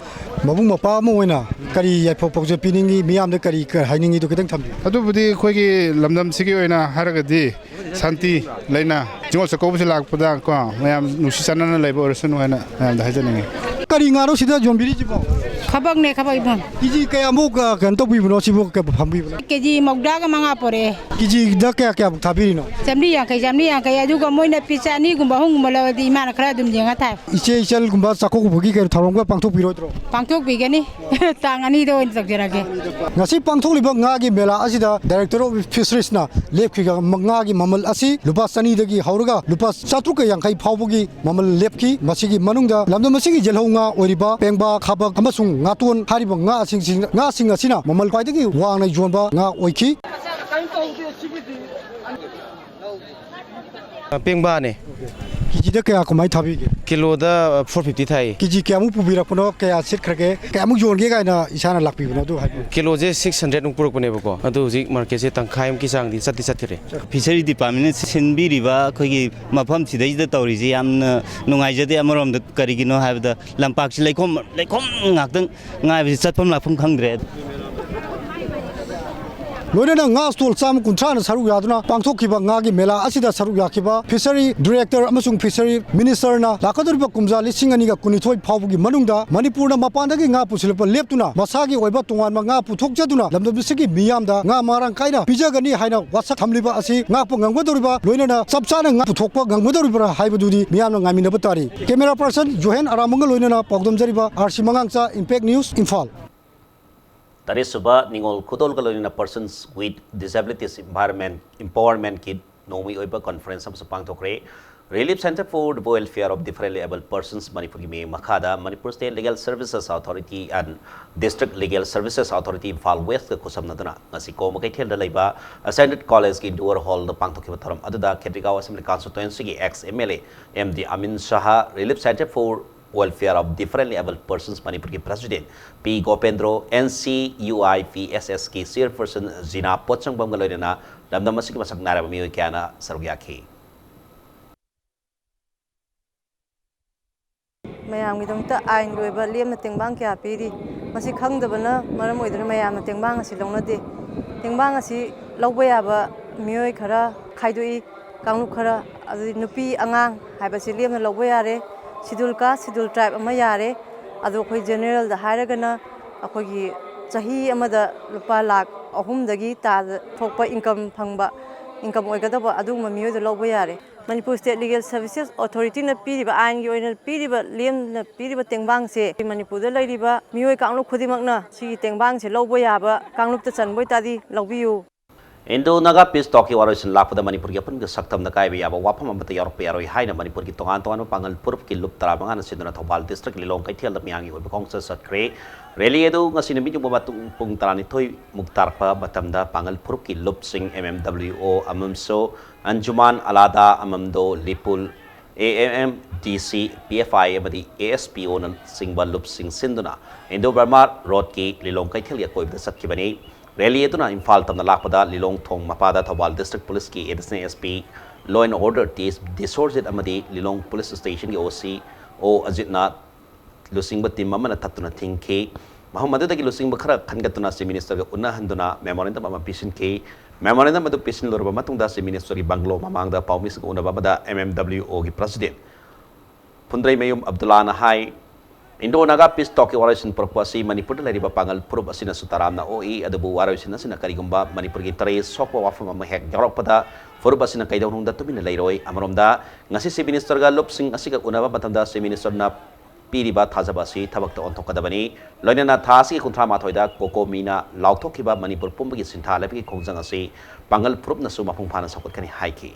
mabung mapa mo oina kari yaipho pokje piningi miyam de kari hainingi do kitang thambi adu budi khoi gi lamdam sigi oina haragadi santi leina jingol chakobu se lakpada ko mayam nusi sanana leibo orsun oina da hajaningi kari nga ro sida jombiri jibo khabak ne khabai bon kiji kaya mo ka kan to bibo sibo ka phambi bo keji mogda ga manga pore kiji da kaya thabiri no jamni ya kai adu ga moina pisani gumba hung mala di mana khara dum jenga thai iche ichal gumba sakok bugi ka tharom ga pangthok biro dro pangthok bi gani tangani do in sak jera ge ngasi pangthok liba nga gi mela asida director of fisheries na lepki ga nga gi mamal asi lupa sani dagi hauraga lupa 750 phawbugi mamal lepki masigi manungda lamda masigi jelhonga oriba pengba khabak amasung ngaton hariba nga sing asina mamal kwaidagi wangna jonba nga oiki pengba ne kiji da kaya kumai thabi ge kilo da 450 thai kiji kya mu pubira kono kaya sit khrage kya mu jon ge ga na isana lakpi bna do hai kilo je 600 ung puruk bane bako adu zik market se tangkhai am ki sang di sati re fishery department sinbi riba khoi gi mafam sidai da tawri ji yam nungai jade amarom da karigino habda lampak si laikom ngakdang ngai bi chatpam lakpam khangdre loina nga stol cham kunthra na saru yaduna pangthokkiba nga gi mela asida saru yakhiba fishery director amasung fishery minister na lakadurba kumja lisingani ga kunithoi phawbugi manungda manipur na mapandagi nga pusilpa leptuna masagi oiba tongan ma nga puthokjaduna lamdabisigi miyamda nga marang kaina pijagani haina wasak thamliba asi nga pa ngangwadoriba loina na sabchana nga puthokpa ngangwadoriba haibududi miyamna ngaminaba tari camera person johen aramangal loina na pogdomjariba rc mangangcha impact news imphal Tari suba ningol kudol kalorina persons with disabilities empowerment kid nomi oiba conference am supang tokre Relief Center for the Welfare of Differently Abled Persons Manipur me Makada Manipur State Legal Services Authority and District Legal Services Authority Imphal West ka kusam nadana ngasi ko makai thel da laiba Ascended College ki Door Hall da pangtok ki tharam aduda Kedrigaw Assembly Constituency ki ex MLA MD Amin Shah Relief Center for Welfare of Differently Abled Persons Manipur की President P. Gopendro NCUIPSS की Chairperson Zina Pochangpam ga loina lamdam asigi masak naraba mioi kyana sarugyakhी ꯃꯌꯥꯝꯒꯤꯗꯃꯛꯇ ꯑꯥꯏꯟꯒꯤ ꯑꯣꯏꯕ ꯂꯦꯝꯅ ꯇꯦꯡꯕꯥꯡ ꯀꯌꯥ ꯄꯤꯔꯤ ꯃꯁꯤ ꯈꯪꯗꯕꯅ ꯃꯔꯝ ꯑꯣꯏꯗꯨꯅ ꯃꯌꯥꯝꯅ ꯇꯦꯡꯕꯥꯡ ꯑꯁꯤ ꯂꯧꯅꯗꯦ ꯇꯦꯡꯕꯥꯡ ꯑꯁꯤ ꯂꯧꯕ ꯌꯥꯕ ꯃꯤꯑꯣꯏ ꯈꯔ ꯈꯥꯏꯗꯣꯛꯏ ꯀꯥꯡꯂꯨꯞ ꯈꯔ ꯑꯗꯨꯗꯤ ꯅꯨꯄꯤ ꯑꯉꯥꯡ ꯍꯥꯏꯕꯁꯤ ꯂꯦꯝꯅ ꯂꯧꯕ ꯌꯥꯔꯦ ꯁꯤꯗꯨꯜ ꯀꯥꯁ ꯁꯤꯗꯨꯜ ꯇ꯭ꯔꯥꯏꯕ ꯑꯃ ꯌꯥꯔꯦ ꯑꯗꯣ ꯑꯩꯈꯣꯏ ꯖꯦꯅꯔꯦꯜꯗ ꯍꯥꯏꯔꯒꯅ ꯑꯩꯈꯣꯏꯒꯤ ꯆꯍꯤ ꯑꯃꯗ ꯂꯨꯄꯥ ꯂꯥꯛ 3ꯗꯒꯤ ꯇꯥꯗ ꯊꯣꯛꯄ ꯏꯟꯀꯝ ꯐꯪꯕ ꯏꯟꯀꯝ ꯑꯣꯏꯒꯗꯕ ꯑꯗꯨꯒꯨꯝꯕ ꯃꯤꯑꯣꯏꯗ ꯂꯧꯕ ꯌꯥꯔꯦ ꯃꯅꯤꯄꯨꯔ ꯁ꯭ꯇꯦꯠ ꯂꯤꯒꯦꯜ ꯁꯔꯚꯤꯁꯦꯁ ꯑꯣꯊꯣꯔꯤꯇꯤꯅ ꯄꯤꯔꯤꯕ ꯑꯥꯏꯟꯒꯤ ꯑꯣꯏꯅ ꯄꯤꯔꯤꯕ ꯂꯦꯝꯅ ꯄꯤꯔꯤꯕ ꯇꯦꯡꯕꯥꯡꯁꯦ ꯃꯅꯤꯄꯨꯔꯗ ꯂꯩꯔꯤꯕ ꯃꯤꯑꯣꯏ ꯀꯥꯡꯂꯨꯞ ꯈꯨꯗꯤꯡꯃꯛꯅ ꯁꯤꯒꯤ ꯇꯦꯡꯕꯥꯡꯁꯦ ꯂꯧꯕ ꯌꯥꯕ ꯀꯥꯡꯂꯨꯞꯇ ꯆꯟꯕ ꯑꯣꯏꯇꯥꯔꯗꯤ ꯂꯧꯕꯤꯌꯨ Indo Naga Peace Talk ki waroisin lakpada Manipur ki apun ke saktam na kai biya wapam amata yarok pe yaroi haina Manipur ki tongan pangal purup ki lup tara bangan sidona Thopal district lilong kai thial miangi hoi bakong sa satkre rally edu ngasi nemi jumba batung pung tarani thoi muktar pa batamda pangal purup ki lup sing MMWO amamso Anjuman Alada amamdo Lipul AMMDC PFI amadi ASPO nan singba lup sing sinduna Indo Burma road ki lilong kai thial ya koi da satkibani Rally etuna Imphal tamna lakpada Lilong Thong Mapada Thawal District Police ki Additional SP Law and Order Disorder amadi Lilong Police Station ki OC O Ajitna lusingba team amana tatuna thingke Mahamadu da ki lusingba khara khangatuna se minister ga unna handuna memorandum ama pisin ke memorandum adu pisin lorba matungda se minister ki Banglo mamangda paumis ga unaba bada MMWO ki president Pundrai Mayum Abdullah na hai Indo Naga Peace Talk ki waroisin purpose Manipur la riba pangal purup asina sutaram na OE adabu waroisin asina karigumba Manipur ki tare sokwa wafam ma hek jarok pada purup asina kaidaw nung datumin lairoi amaromda ngasi si minister ga lop sing asika unaba batamda si minister na piriba thajabasi thabakta onthokadabani loinana thasi kunthra mathoida koko mina lauthokiba Manipur pumba ki sintha labi ki khongjang asi pangal purup na su mapung phana sakot kani haiki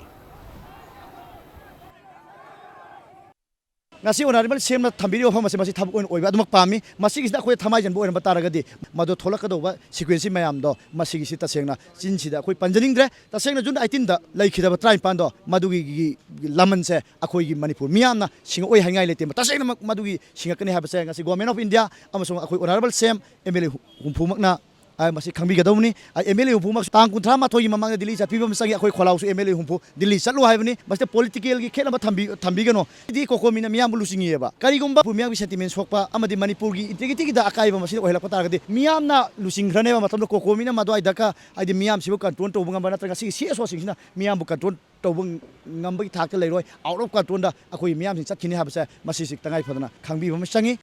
ngasi honorable semna thambiri ofam ase masi thabuk oin oiba adumak pami masi gisda khoi thamai janbo oin bataragadi mado tholakadoba sequence mayam do masi gisi tasengna chinsida khoi panjaning dre tasengna jun 18 da laikhidaba trai pando madugi laman se akhoi gi Manipur miyamna singa oi hangai lete tasengna madugi singa kani habase ngasi government of India amasong akhoi honorable sem MLA humpumakna ai masi khangbi gadawni MLA humpu mak tang kunthra ma thoi mamang Delhi chapibam sangi akhoi kholaw su MLA humpu Delhi chalu haibani masti political gi khela thambi gano di kokomina miyam lusingi eba karigumba pumiyang sentiment sokpa amadi Manipur gi integrity gi da akai ba masi ohela pata gadi miyam na lusing grane ba matam kokomina madu ai daka ai miyam sibu control to bunga bana tranga si so singna miyam bu control to bung ngam ba thak leiroi out of control da akhoi miyam sing chakhini habasa masi sik tangai phadana khangbi ba sangi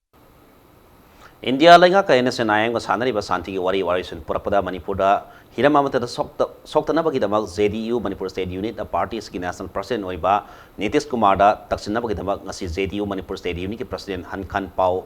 India lenga ka NSN ayang ko sanari ba santi ki wari sun purapada Manipur da hirama mata da sokta na bagi damak ZDU Manipur State Unit the parties ki national president oiba Nitish Kumar da taksin na bagi damak ngasi ZDU Manipur State Unit ki president Han Khan Pau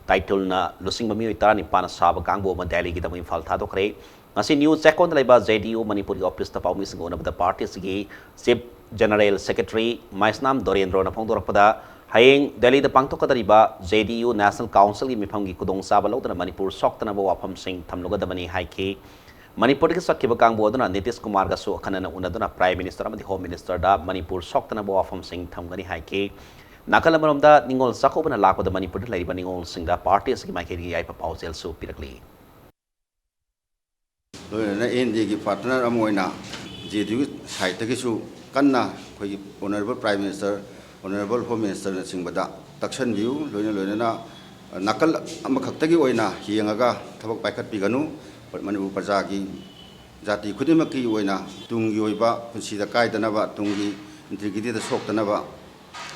title na lusing mami itara ni pana sab gangbo ma Delhi ki damak Imphal tha dokre ngasi news second laiba ZDU Manipur ki office ta pau mi sing ona the parties ki chief general secretary Maisnam Dorendro na phongdor pada Hayeng Delhi the pangtok kadariba ZDU National Council ki mifam ki kudong saba lawdana Manipur soktana ba wafam sing thamloga damani haiki Manipur ki sakkiba kangbo aduna Nitish Kumar ga su khanana unaduna Prime Minister amadi Home Minister da Manipur soktana ba wafam sing thamgani haiki nakalamarom da ningol sakobana lakwa da Manipur da laiba ningol sing da parties ki maikeri ai pa pausel su pirakli loina NDA ki partner amoina ZDU site ki su kanna khoi honorable Prime Minister Honorable Home Minister na singbada takshan view loina na nakal amakhakta gi oina hiangaga thabak paikat piganu Manipur praja gi jati khudima ki oina tungi oiba punsi da kaidana ba tungi integrity da soktana ba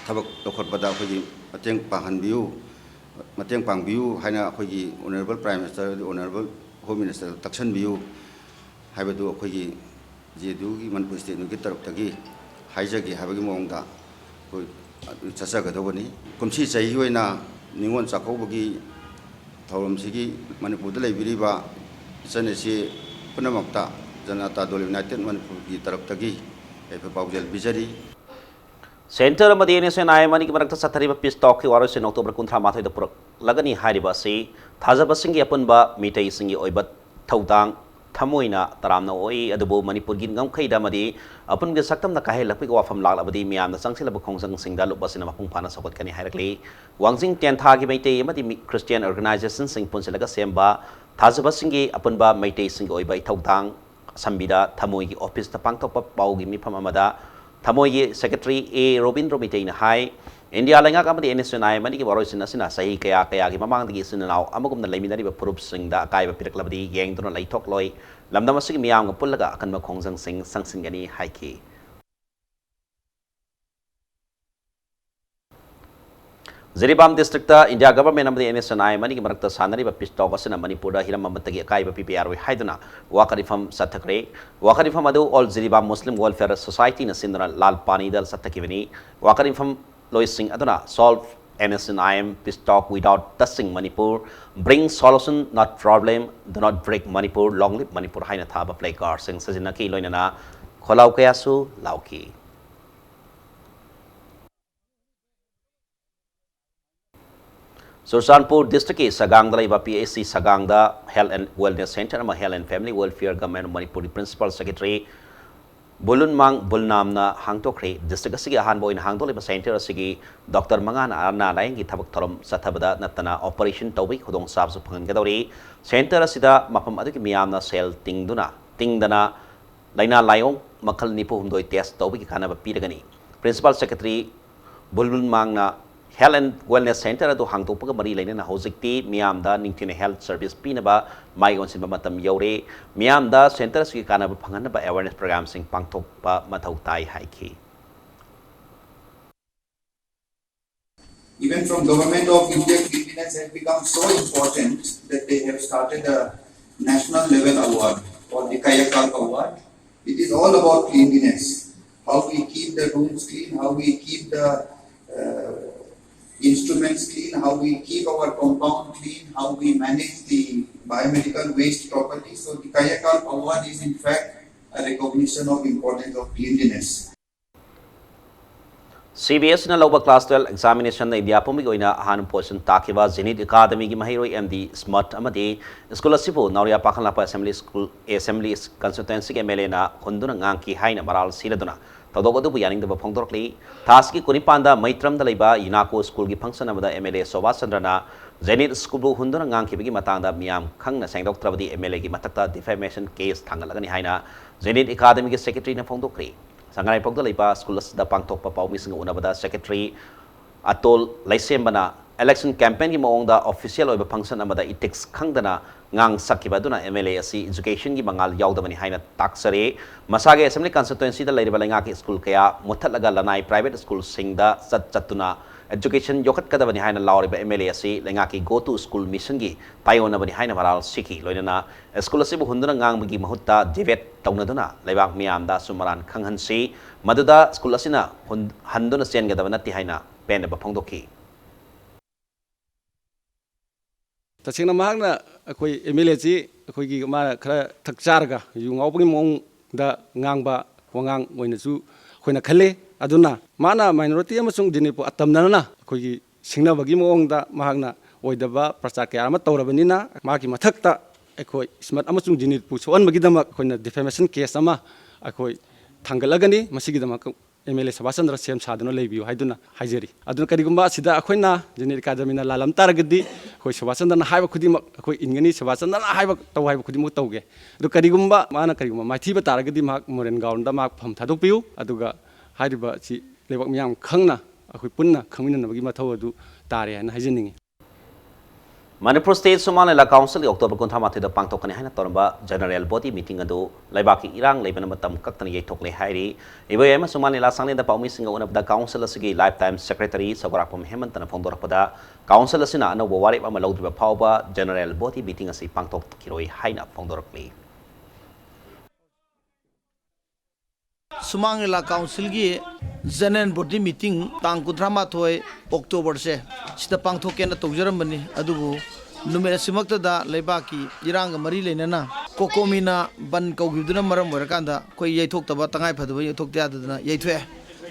thabak tokhot bada khoi mateng pahan view mateng pang view haina khoi gi Honorable Prime Minister Honorable Home Minister takshan view haibadu khoi gi jedu gi Manipur state nu gi tarap tagi haijagi habagi mongda chasagadobani kumsi chai hoina ningon chakobagi thawramsigi Manipur da leibiriba chanesi punamakta janata dol United Manipur gi taraptagi epe paujel bijari Center amadi NSN ayamani ki marakta sathariba Peace Talk ki waroisin October 13 da purak lagani hariba se thajaba singi apunba mitai singi oibat thaudang थमोइना तरामना ओई अदुबो मणिपुर गी ngam मदी अपन गे सक्तम ना काहे लपि को वाफम लागलबदी मियाम ना संगसिलब खोंजंग सिंगदा लुबसिना मपुंग फाना सगत कनी हाइरकली Wangjing Tentha गी मैते मदी क्रिश्चियन ऑर्गेनाइजेशन सिंग पुनसलगा सेम्बा थाजबा सिंगी अपनबा मैते सिंग ओइबा इथौदांग संबिदा थमोइ गी ऑफिस ता पांगथोप पाउगी मिफम अमदा थमोइ गी secretary A Robindra मितेना high India लेंगा कामदी एनएसएनआई मनी की बरोसिन असना सही कया कया की ममांग दगी सिननाव अमगुमना लेमिनरी फुरुप सिंगदा अकाइबा पिरकलबदी येंगदुना लैथोक लोय लमदम असगी मियाम ग पुल्लगा अकनबा खोंजंग सिंग संगसिनगनी हाइकी जिरीबाम डिस्ट्रिक्ट इंडिया गवर्नमेंट अमदी एनएसएनआई मनी की मरक्ता सानरीबा पिस्टॉक असना मणिपुर हिरम अमतगी अकाइबा पीपीआरओ हाइदना वाकरिफम सथकरे वाकरिफम अदु ऑल जिरीबाम मुस्लिम वेलफेयर सोसाइटी न सिंदना लाल पानी दल सथकिबनी वाकरिफम Loising aduna solve NSNIM peace talk without touching Manipur, bring solution not problem, do not break Manipur, long live Manipur haina thaba play card sing sajinaki loinana kholau kayasu lauki. Sursanpur district ki Sagang dalaiba PAC Sagang da Health and Wellness Center ama Health and Family Welfare Government Manipur Principal Secretary Bulun Mang Bulnamna Hangtokre district asigi ahanbo in hangdoliba center asigi Dr. Mangan Arna laingi thabak thorom sathabada natana operation tawbi khudong sabsu phangadori center asida mapam aduki miyamna cell tingdana laina layong makhal nipu humdoi test tawbi ki kana ba piragani principal secretary Bulun Mangna Health and Wellness Center adu hangtokpaga mari lainana hojikti miyamda ningtina health service pinaba mai onsinba matam yaure miyamda centers ki kanaba phanganaba awareness program sing pangthokpa mathau tai haiki. Even from government of India, cleanliness has become so important that they have started a national level award called the Kayakal Award. It is all about cleanliness, how we keep the rooms clean, how we keep the instruments clean, how we keep our compound clean, how we manage the biomedical waste properly. So the Kayakal Award is in fact a recognition of importance of cleanliness. CBS na loba class 12 examination na India pumig oina ahan portion takiba Zenit Academy gi mahiroi MD Smart amadi school asipo Nauria Pakhanlapa Assembly Constituency MLA na hunduna ngangki haina maral siladuna Tadogadu yaning the Pongdorkli, Taski Kunipanda, Maitram the Liba, Inako School gi function of the MLA Sovasandrana, Zenit School Hunduna Nganki Matanda, Miam Kangna Sang Doctor of the MLA Matata defamation case Tangalagani Haina, Zenit Academy Secretary na Pongdokri, Sangai Pogda Liba, Schools the Pangtok Papa missing Unabada Secretary Atol Laisembana, election campaign gi maongda official oiba function amada itex khangdana ngang sakiba duna MLA asi education gi mangal yaudamani haina taksare masage assembly constituency da leiriba lenga ki school kaya muthalaga lanai private school singda chatuna education yokat kadabani haina lawriba MLA asi lenga ki go to school mission gi tayona bani haina maral siki loinana school asi bu hunduna ngang gi mahutta divet taunaduna leibak miamda sumaran khanghansi maduda school asina handuna sen gadabana ti haina pen ba phongdoki तसेंगना महागना अखोई MLA जी अखोई मा खरा थकचारगा युंगावबगी मोंगदा ngang wangang ओइनसु अखोइना खले अदुना माना minority अमसुंग दिनिपु अतमनना अखोई सिंगनाबगी मोंगदा महागना ओइदबा प्रचार कया अमा तौरबनिना माकी मथक्ता अखोई स्मार्ट अमसुंग दिनिपु सोअनबगीदमा अखोइना डिफेमेशन केस अमा अखोई थांगलगनी मसिगीदमा MLA Sabasandra Sem Sadana Lebiu, Haiduna, Hajeri. Aduna Karigumba, Sida Aquina, General Academy, Lalam Taragadi, who Sabasandana Haiva Kudim, Ingani, Sabasandana Haiva Tawai Kudimutoge. The Karigumba, Mana Kariguma, my Tiba Taragadi Mark, Moren Gaunda Mark from Tadopiu, Aduga, Haiba, Levamiam Kangna, Aquipuna, Kamina, Gimato, do Tari and Hajening. Manipur State Somaliland Council October Kuntamati the Pangtokani Hana Torba General Body Meeting ado Laibaki Irang Lebanamatam Kaktani Tokle Hairi Iboyama Somaliland Sangli the Paumising one of the Council Sigi Lifetime Secretary Sagarapum Hemant and Pondorpada Council Sina no Wari Amalod Pauba General Body Meeting as a Pangtok Kiroi Haina Pondorkli Somaliland Council gi General Body Meeting Tang Kudrama Toy October se Sita Pangtoken Tojaramani Adubu Numera Simakta Lebaki Iranga Mari Lenana Kokomina Ban Koguduna Maram Warakanda Koi Yatok Tabatangai Padu Yatok Yadana Yatwe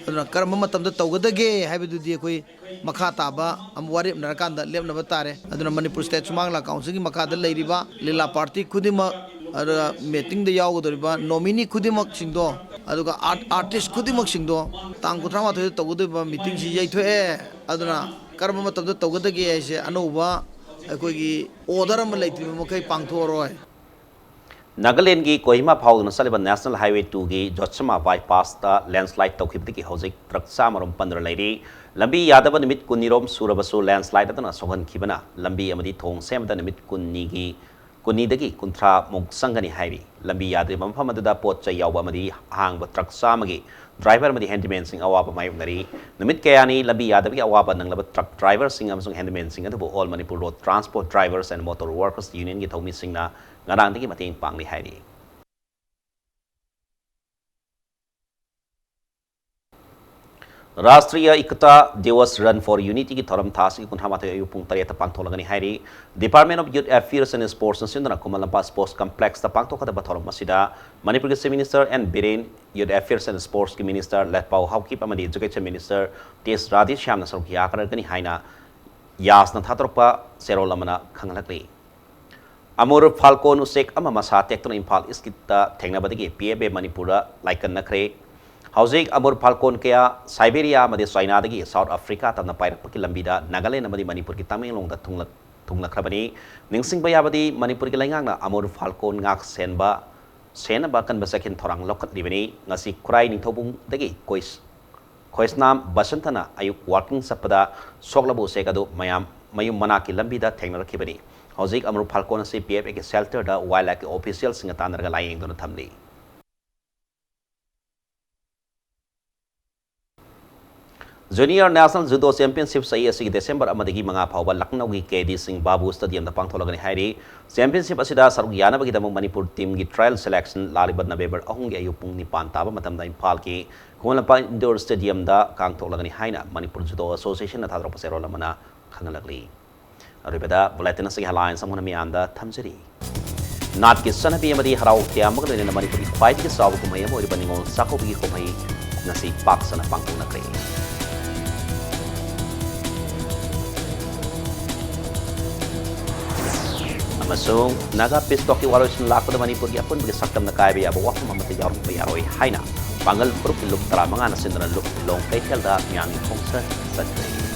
Karamamatam the Togadage Habidu Diakoi Makataba Amwari Narakanda Lemnavatare Aduna Manipur State Somaliland Council Makada Ladiba Lila Party Kudima meeting यागदरीब nominee खुदिमक सिंगदो अदुगा artist खुदिमक सिंगदो तांग 38 तौगदरीब meeting सि यैथोए अदुना करब मतम तौगदगे ऐसे अनौबा अखोगी ऑर्डर अम लेत्रि मखै पांगथोरय नागालैंड की कोहिमा फाउदन चलिब नेशनल हाईवे 2 की जोत्समा बाईपास लैंडस्लाइड तौखिबदगी हौजिक ट्रक चामरम 15 लेरी लंबी यादव निमित कुन्नीरोम सूरबसु लैंडस्लाइड अदना सोहनखिबना लंबी अमदी थोंग सेमदा निमित कुन्नीदगी कुंथ्रा मुग संगनी हाइरी लंबी याद्रि मफम अदुदा पोत चै यावबा अमदी हांग ट्रक चामगी ड्राइवर अमदी हैंडमैन सिंह अवाब मायोनरी निमित कयानी लंबी यादव की अवाब नंगलब ट्रक ड्राइवर सिंह अमसुंग हैंडमैन सिंह अदुबु all Manipur road transport drivers and motor workers union की थौमी सिंहना ngarangdagi mating pangli hairi Rashtriya Ekta Diwas run for unity की थोरम थास की कुंथामाते अयुपुंग तरेत पांगथोलगनी हाइरी department of youth affairs and sports सिंदना कुमलंपा स्पोर्ट्स कॉम्प्लेक्स ता पांगथोकदब थोरम मसिदा मणिपुर के minister and Biren youth affairs and sports की मिनिस्टर लेपाउ हाउकीप अमदी एजुकेशन मिनिस्टर टेस राधे श्यामना सरुक याकरगनी हाइना यासना थातरपा सेरोलमना खंगलकली अमूर फाल्कोन उसेक अमा मसा टेक्टोन इम्फाल इसकिता थेंगनाबदगी पीएबए मणिपुर लाइकन नखरे हौजिक अमूर फाल्कोन कया साइबेरिया मदे चाइनादगी साउथ अफ्रीका तमना पाइरकपकी लंबीदा नागालैंड अमदी मणिपुर की तमेंगलोंगदा थुंगलखरबनी निंगसिंगबा याबदी मणिपुर की लैंगांगना अमूर फाल्कोन गाक सेनबा कनबा सखिन थोरांग लोखतलिबनी ngasi खुराई निंथौबुंगदगी खोइसनाम बसंतना अयुक वाकिंग सपदा सोगलबु सेकदु मयुम मना की लंबीदा थेंगनरखिबनी हौजिक अमरूप फाल्कोन से पीएफए के शेल्टर दा वाइल्ड लाइफ के ऑफिशियल सिंह तानरगा लाइंग दोन थमली जूनियर नेशनल जुडो चैंपियनशिप सही असि दिसंबर अमदगी मंगा फावबा लखनऊ की केडी सिंह बाबू स्टेडियम दा पांगथोलगनी हाइरी चैंपियनशिप असिदा सरुक यानबगी दमु मणिपुर टीम की ट्रायल सिलेक्शन लालिब नवेंबर 3 की अयुपुंग 9 ताबा मतमदा इम्फाल की कोलंपा इंडोर स्टेडियम दा कांगथोलगनी हाइना मणिपुर जुडो एसोसिएशन ना थादरप सेरोलमना खंगलगली अरुबदा बुलेटिन से हेडलाइन समूह मियामदा थमजरी नाट की सनबी अमदी हराव त्यामग लेने मणिपुरी ख्वाइदगी साव कुमई अम ओरिबा निंगोल साकोबगी कुमई नसी पाकसना पांगथोनखरे अमसुंग नागा पिस्टॉक की वारोसन लाखद मणिपुर की अपन बगे सक्तम नकायबे याब वफम अमते यारुप यारोय हाइना पांगल पुरुक लुक 35 न सिंदन लुक लोंग कैथेल दा म्यामी खोंसा सत्रे